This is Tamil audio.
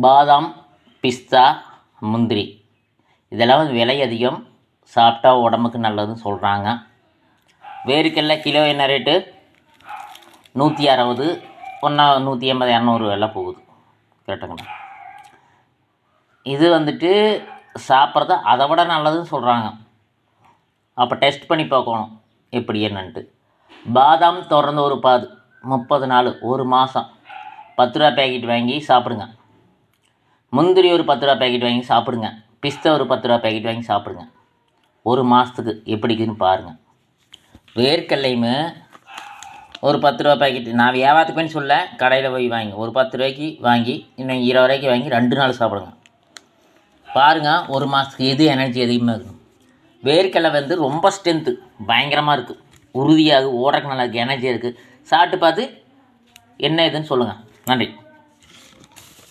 பாதாம், பிஸ்தா, முந்திரி இதெல்லாம் வந்து விலை அதிகம், சாப்பிட்டா உடம்புக்கு நல்லதுன்னு சொல்கிறாங்க. வேர்க்கடலை கிலோ என்ன ரேட்டு? 160, ஒன்றா 180, 200 எல்லாம் போகுது. கேட்டுங்கண்ணா. இது வந்துட்டு சாப்பிட்றது அதை விட நல்லதுன்னு சொல்கிறாங்க. அப்போ டெஸ்ட் பண்ணி பார்க்கணும் எப்படி என்னன்ட்டு. பாதாம் தொடர்ந்து ஒரு 30 நாள், ஒரு மாதம் 10 ரூபா பேக்கெட் வாங்கி சாப்பிடுங்க. முந்திரி ஒரு 10 ரூபா பேக்கெட் வாங்கி சாப்பிடுங்க. பிஸ்தா ஒரு 10 ரூபா பேக்கெட் வாங்கி சாப்பிடுங்க. ஒரு மாதத்துக்கு எப்படிக்குன்னு பாருங்கள். வேர்க்கடலையுமே ஒரு 10 ரூபா பேக்கெட், நான் வியாபாரத்துக்குன்னு சொல்ல, கடையில் போய் வாங்கி ஒரு 10 ரூபாய்க்கு வாங்கி இன்னும் 20 ரூபாய்க்கு வாங்கி 2 நாள் சாப்பிடுங்க. பாருங்கள் ஒரு மாதத்துக்கு எது எனர்ஜி அதிகமாக இருக்கும். வேர்க்கடலை வந்து ரொம்ப ஸ்ட்ரென்த்து, பயங்கரமாக இருக்குது, உறுதியாக ஓடுறதுக்கு நல்லா இருக்குது, எனர்ஜியாக இருக்குது. சாப்பிட்டு பார்த்து என்ன இதுன்னு சொல்லுங்கள். நன்றி.